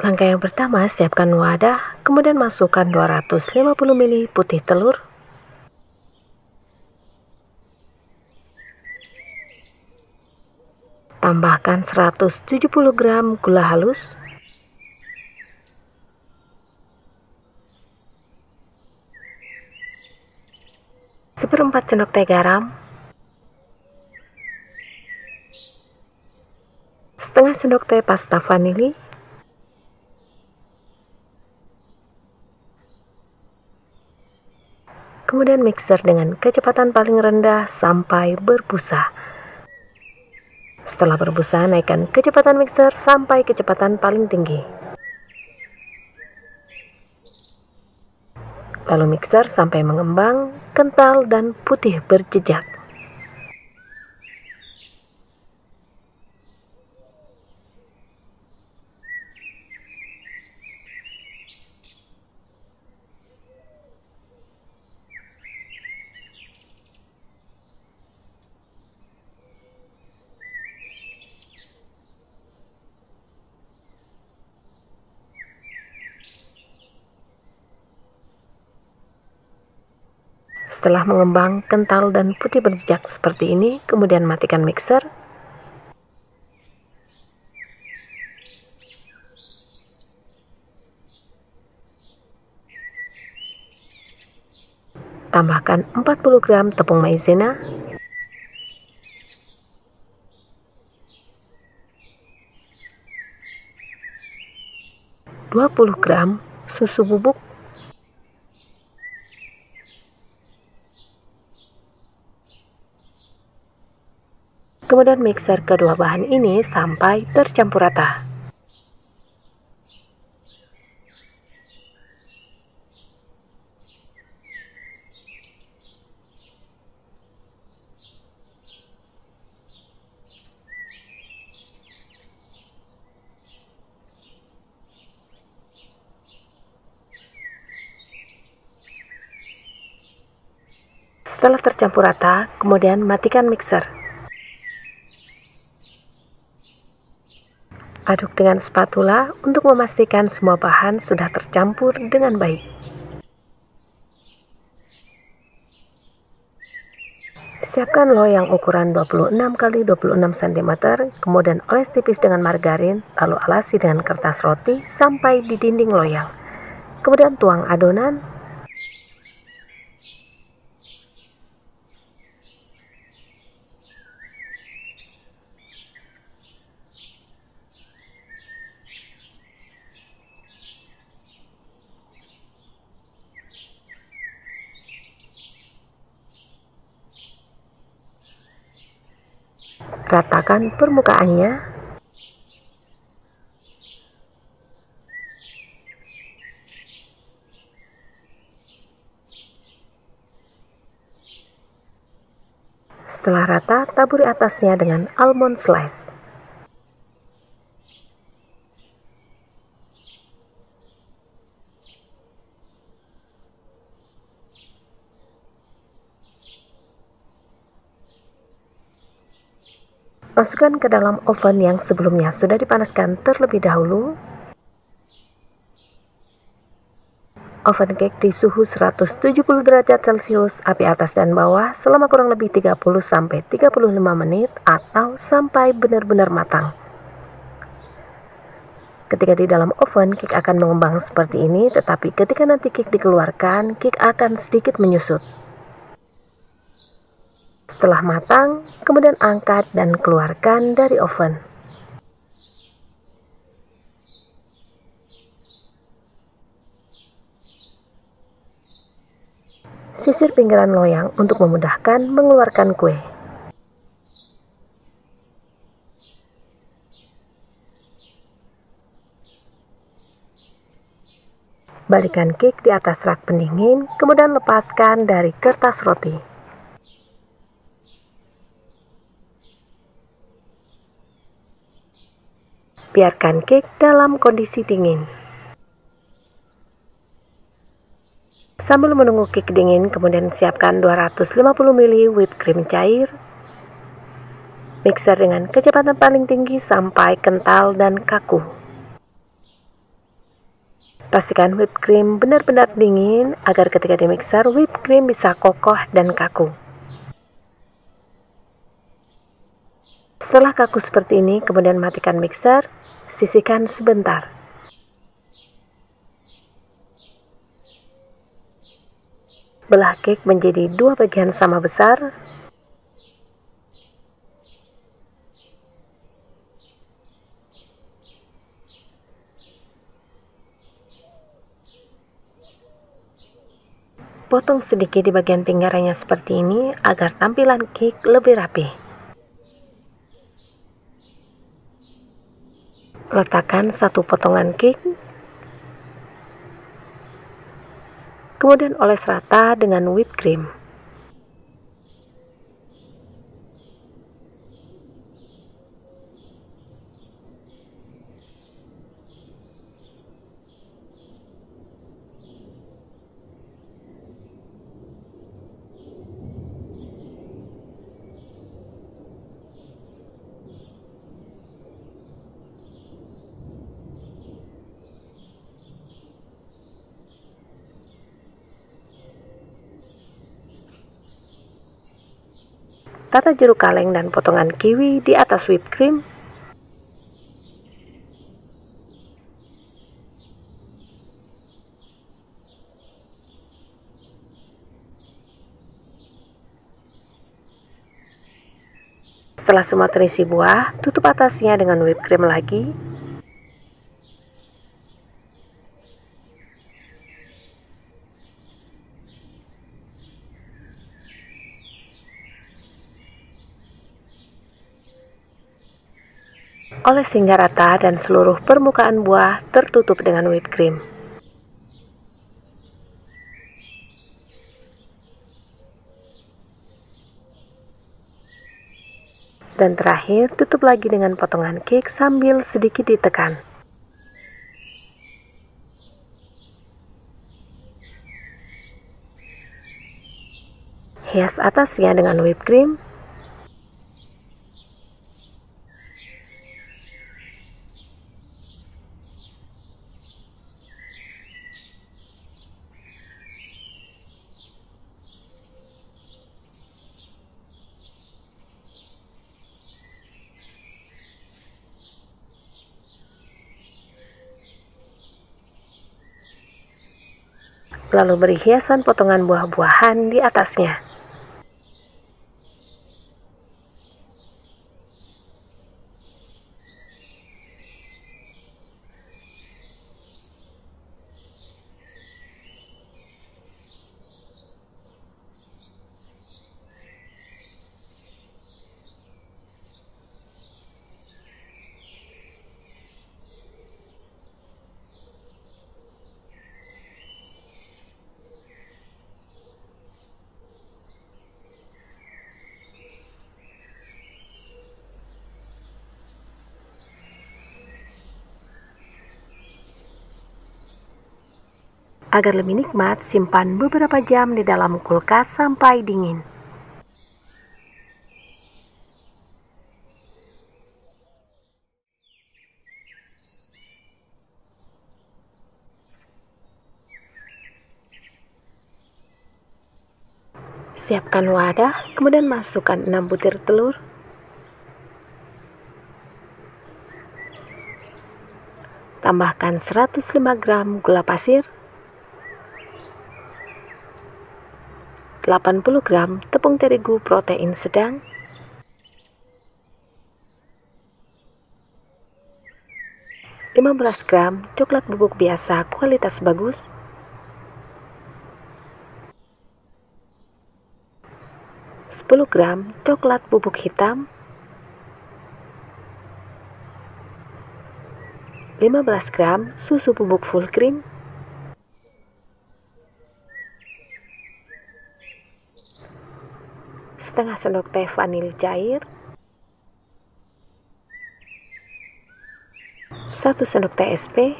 Langkah yang pertama, siapkan wadah, kemudian masukkan 250 ml putih telur, tambahkan 170 gram gula halus, seperempat sendok teh garam, setengah sendok teh pasta vanili, kemudian mixer dengan kecepatan paling rendah sampai berbusa. Setelah berbusa, naikkan kecepatan mixer sampai kecepatan paling tinggi. Lalu mixer sampai mengembang, kental, dan putih berjejak. Setelah mengembang, kental, dan putih berjejak seperti ini, kemudian matikan mixer. Tambahkan 40 gram tepung maizena, (20 gram susu bubuk, kemudian mixer kedua bahan ini sampai tercampur rata. Setelah tercampur rata, kemudian matikan mixer. Aduk dengan spatula untuk memastikan semua bahan sudah tercampur dengan baik. Siapkan loyang ukuran 26 x 26 cm, kemudian oles tipis dengan margarin, lalu alasi dengan kertas roti sampai di dinding loyang. Kemudian tuang adonan. Ratakan permukaannya. Setelah rata, taburi atasnya dengan almond slice. Masukkan ke dalam oven yang sebelumnya sudah dipanaskan terlebih dahulu. Oven cake di suhu 170 derajat Celcius, api atas dan bawah selama kurang lebih 30-35 menit atau sampai benar-benar matang. Ketika di dalam oven, cake akan mengembang seperti ini, tetapi ketika nanti cake dikeluarkan, cake akan sedikit menyusut. Setelah matang, kemudian angkat dan keluarkan dari oven. Sisir pinggiran loyang untuk memudahkan mengeluarkan kue. Balikan cake di atas rak pendingin, kemudian lepaskan dari kertas roti. Biarkan cake dalam kondisi dingin. Sambil menunggu cake dingin, kemudian siapkan 250 ml whipped cream cair. Mixer dengan kecepatan paling tinggi sampai kental dan kaku. Pastikan whipped cream benar-benar dingin agar ketika dimixer whipped cream bisa kokoh dan kaku. Setelah kaku seperti ini, kemudian matikan mixer, sisihkan sebentar. Belah cake menjadi 2 bagian sama besar. Potong sedikit di bagian pinggirannya seperti ini agar tampilan cake lebih rapi. Letakkan 1 potongan cake, kemudian oles rata dengan whipped cream. Tata jeruk kaleng dan potongan kiwi di atas whipped cream. Setelah semua terisi buah, tutup atasnya dengan whipped cream lagi. Oles hingga rata dan seluruh permukaan buah tertutup dengan whipped cream. Dan terakhir, tutup lagi dengan potongan cake sambil sedikit ditekan. Hias atasnya dengan whipped cream. Lalu beri hiasan potongan buah-buahan di atasnya. Agar lebih nikmat, simpan beberapa jam di dalam kulkas sampai dingin. Siapkan wadah, kemudian masukkan 6 butir telur. Tambahkan 105 gram gula pasir. 80 gram tepung terigu protein sedang, 15 gram coklat bubuk biasa kualitas bagus, 10 gram coklat bubuk hitam, 15 gram susu bubuk full cream, setengah sendok teh vanili cair, 1 sendok teh SP,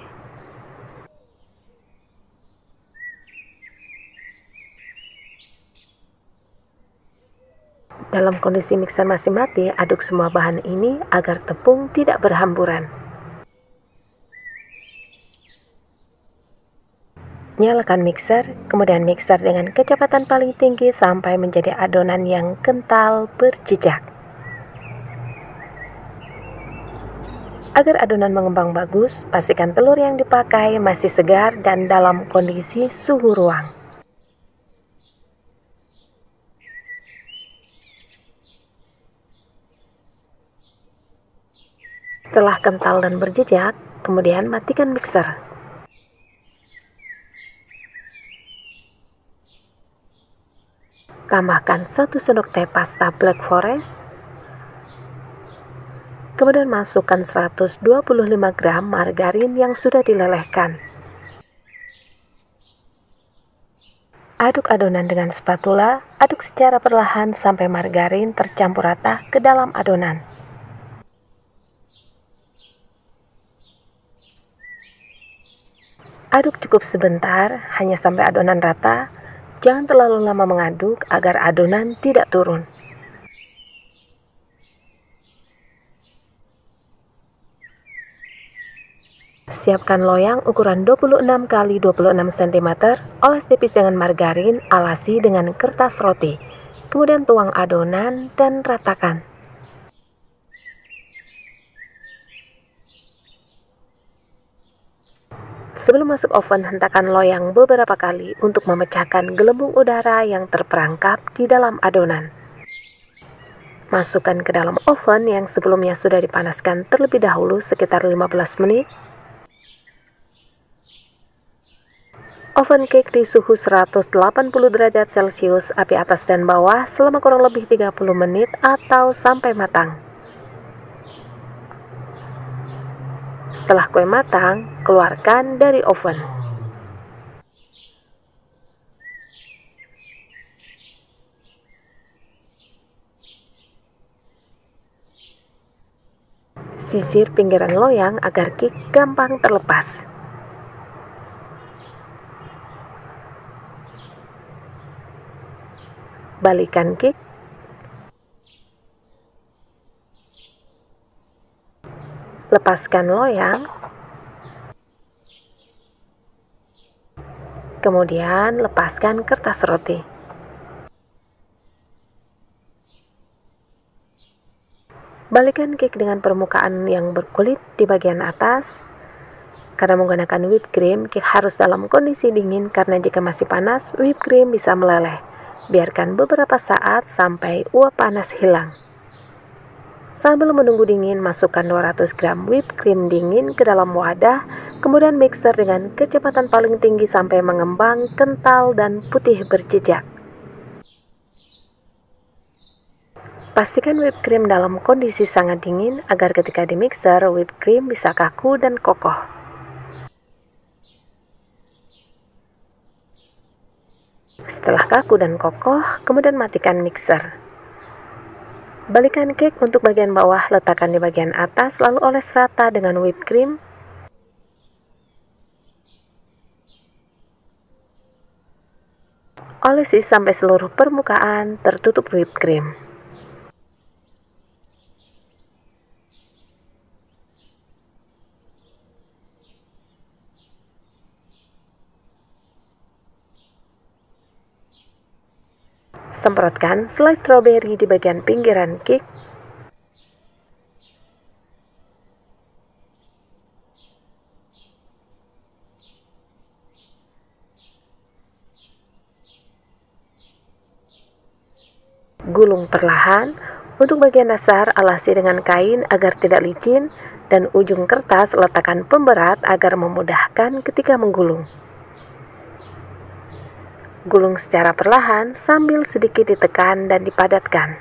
dalam kondisi mixer masih mati, aduk semua bahan ini agar tepung tidak berhamburan. Nyalakan mixer, kemudian mixer dengan kecepatan paling tinggi sampai menjadi adonan yang kental berjejak. Agar adonan mengembang bagus, pastikan telur yang dipakai masih segar dan dalam kondisi suhu ruang. Setelah kental dan berjejak, kemudian matikan mixer. Tambahkan 1 sendok teh pasta Black Forest. Kemudian masukkan 125 gram margarin yang sudah dilelehkan. Aduk adonan dengan spatula, aduk secara perlahan sampai margarin tercampur rata ke dalam adonan. Aduk cukup sebentar, hanya sampai adonan rata. Jangan terlalu lama mengaduk agar adonan tidak turun. Siapkan loyang ukuran 26 x 26 cm, oles tipis dengan margarin, alasi dengan kertas roti. Kemudian tuang adonan dan ratakan. Sebelum masuk oven, hentakan loyang beberapa kali untuk memecahkan gelembung udara yang terperangkap di dalam adonan. Masukkan ke dalam oven yang sebelumnya sudah dipanaskan terlebih dahulu sekitar 15 menit. Oven cake di suhu 180 derajat Celcius, api atas dan bawah selama kurang lebih 30 menit atau sampai matang. Setelah kue matang, keluarkan dari oven. Sisir pinggiran loyang agar cake gampang terlepas. Balikan cake. Lepaskan loyang. Kemudian lepaskan kertas roti. Balikan cake dengan permukaan yang berkulit di bagian atas. Karena menggunakan whipped cream, cake harus dalam kondisi dingin karena jika masih panas, whipped cream bisa meleleh. Biarkan beberapa saat sampai uap panas hilang. Sambil menunggu dingin, masukkan 200 gram whipped cream dingin ke dalam wadah, kemudian mixer dengan kecepatan paling tinggi sampai mengembang, kental, dan putih berjejak. Pastikan whipped cream dalam kondisi sangat dingin agar ketika dimixer, whipped cream bisa kaku dan kokoh. Setelah kaku dan kokoh, kemudian matikan mixer. Balikan cake untuk bagian bawah, letakkan di bagian atas, lalu oles rata dengan whipped cream. Olesi sampai seluruh permukaan tertutup whipped cream. Semprotkan selai stroberi di bagian pinggiran cake. Gulung perlahan. Untuk bagian dasar, alasi dengan kain agar tidak licin, dan ujung kertas letakkan pemberat agar memudahkan ketika menggulung. Gulung secara perlahan sambil sedikit ditekan dan dipadatkan.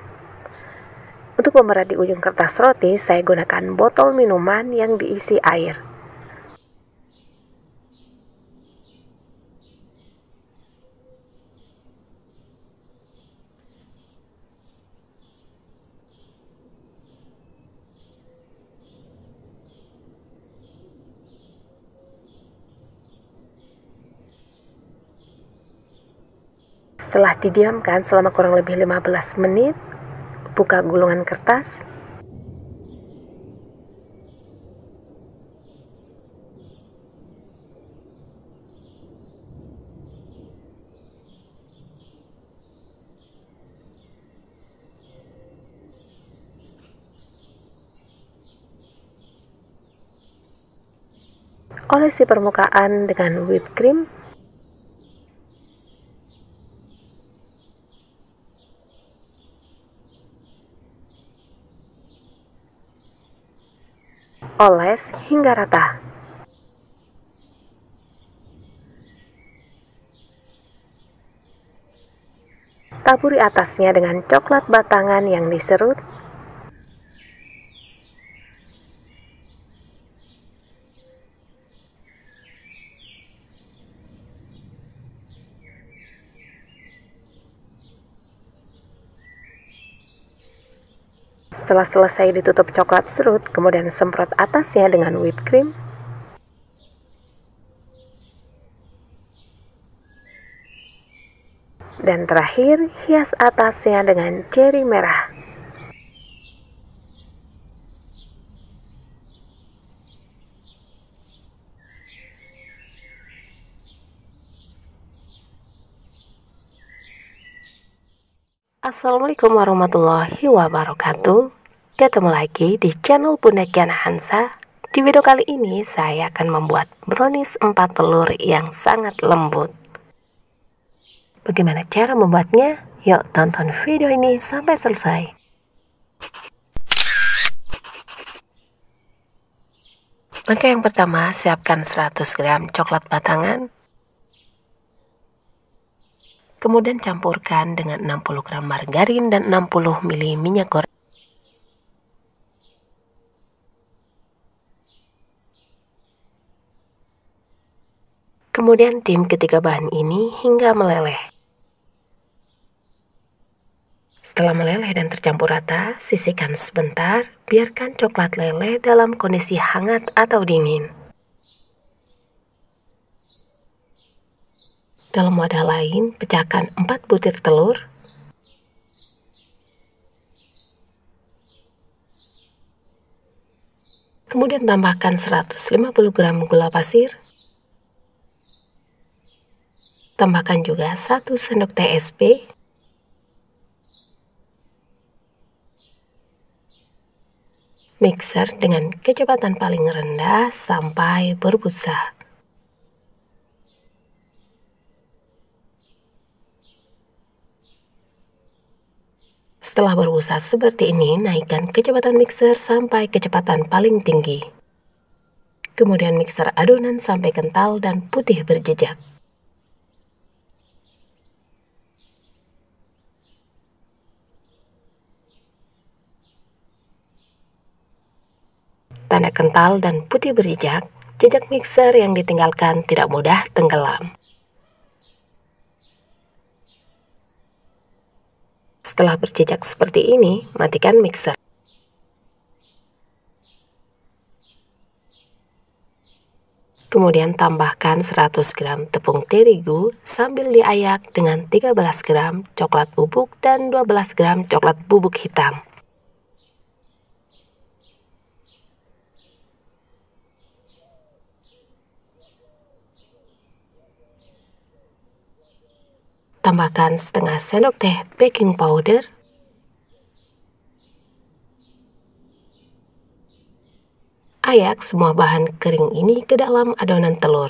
Untuk pemberat di ujung kertas roti, saya gunakan botol minuman yang diisi air. Setelah didiamkan selama kurang lebih 15 menit, buka gulungan kertas. Olesi permukaan dengan whipped cream. Oles hingga rata. Taburi atasnya dengan coklat batangan yang diserut. Setelah selesai ditutup coklat serut, kemudian semprot atasnya dengan whipped cream. Dan terakhir, hias atasnya dengan cherry merah. Assalamualaikum warahmatullahi wabarakatuh. Ketemu lagi di channel Bunda Kiana Hansa. Di video kali ini saya akan membuat brownies 4 telur yang sangat lembut. Bagaimana cara membuatnya? Yuk tonton video ini sampai selesai. Langkah yang pertama, siapkan 100 gram coklat batangan. Kemudian campurkan dengan 60 gram margarin dan 60 ml minyak goreng. Kemudian tim ketiga bahan ini hingga meleleh. Setelah meleleh dan tercampur rata, sisihkan sebentar, biarkan coklat leleh dalam kondisi hangat atau dingin. Dalam wadah lain, pecahkan 4 butir telur. Kemudian tambahkan 150 gram gula pasir. Tambahkan juga 1 sendok teh SP. Mixer dengan kecepatan paling rendah sampai berbusa. Setelah berbusa seperti ini, naikkan kecepatan mixer sampai kecepatan paling tinggi. Kemudian mixer adonan sampai kental dan putih berjejak. Tanda kental dan putih berjejak, jejak mixer yang ditinggalkan tidak mudah tenggelam. Setelah berjejak seperti ini, matikan mixer. Kemudian tambahkan 100 gram tepung terigu sambil diayak dengan 13 gram coklat bubuk dan 12 gram coklat bubuk hitam. Tambahkan setengah sendok teh baking powder. Ayak semua bahan kering ini ke dalam adonan telur.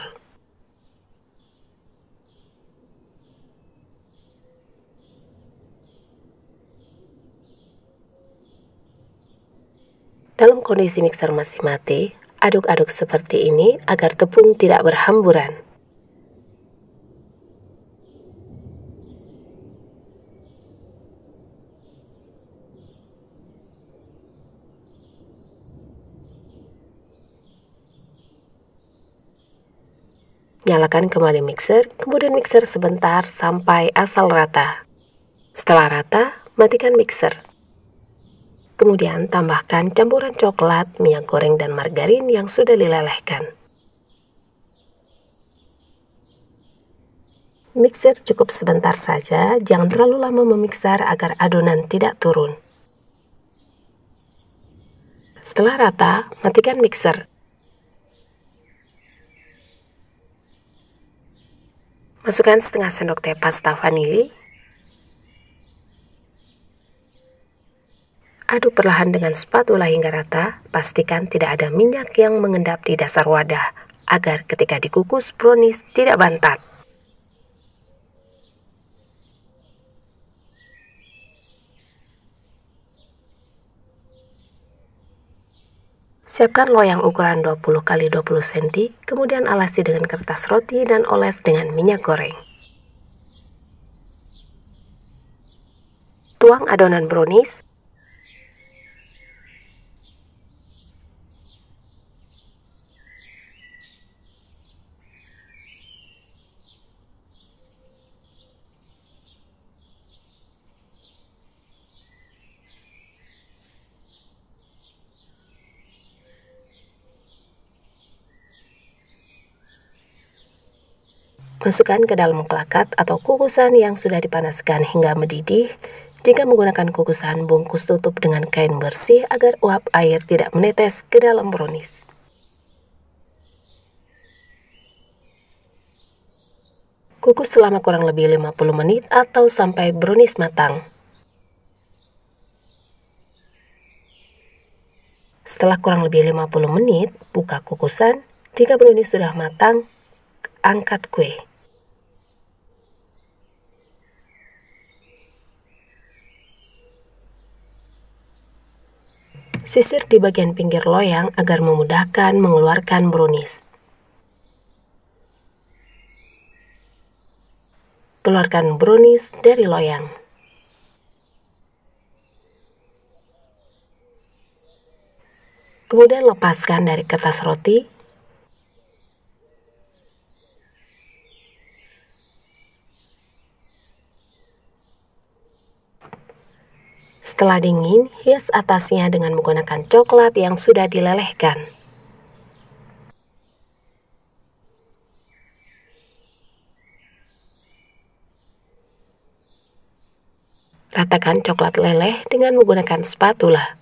Dalam kondisi mixer masih mati, aduk-aduk seperti ini agar tepung tidak berhamburan. Nyalakan kembali mixer, kemudian mixer sebentar sampai asal rata. Setelah rata, matikan mixer. Kemudian tambahkan campuran coklat, minyak goreng, dan margarin yang sudah dilelehkan. Mixer cukup sebentar saja, jangan terlalu lama memixer agar adonan tidak turun. Setelah rata, matikan mixer. Masukkan setengah sendok teh pasta vanili. Aduk perlahan dengan spatula hingga rata, pastikan tidak ada minyak yang mengendap di dasar wadah. agar ketika dikukus brownies tidak bantat. Siapkan loyang ukuran 20 x 20 cm, kemudian alasi dengan kertas roti dan oles dengan minyak goreng. Tuang adonan brownies. Masukkan ke dalam klakat atau kukusan yang sudah dipanaskan hingga mendidih. Jika menggunakan kukusan, bungkus tutup dengan kain bersih agar uap air tidak menetes ke dalam brownies. Kukus selama kurang lebih 50 menit atau sampai brownies matang. Setelah kurang lebih 50 menit, buka kukusan. Jika brownies sudah matang, angkat kue. Sisir di bagian pinggir loyang agar memudahkan mengeluarkan brownies. Keluarkan brownies dari loyang. Kemudian lepaskan dari kertas roti. Setelah dingin, hias atasnya dengan menggunakan coklat yang sudah dilelehkan. Ratakan coklat leleh dengan menggunakan spatula.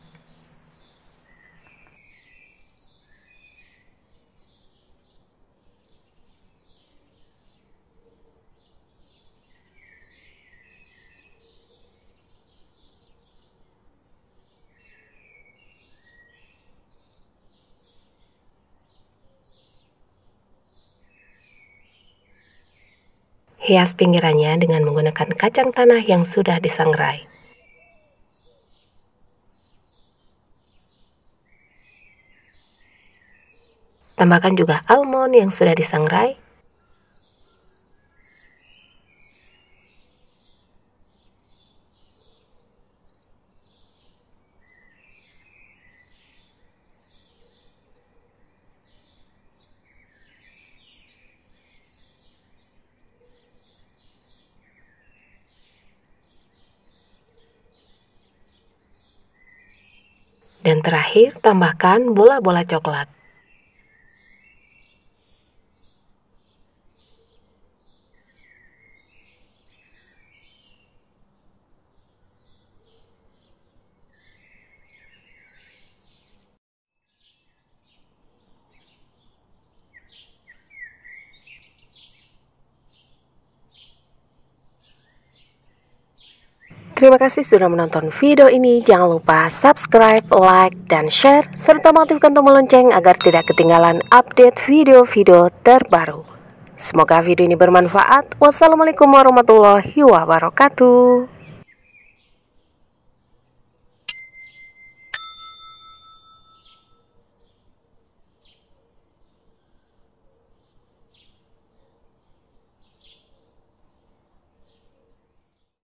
Hias pinggirannya dengan menggunakan kacang tanah yang sudah disangrai. Tambahkan juga almond yang sudah disangrai. Dan terakhir, tambahkan bola-bola coklat. Terima kasih sudah menonton video ini. Jangan lupa subscribe, like, dan share, serta aktifkan tombol lonceng agar tidak ketinggalan update video-video terbaru. Semoga video ini bermanfaat. Wassalamualaikum warahmatullahi wabarakatuh.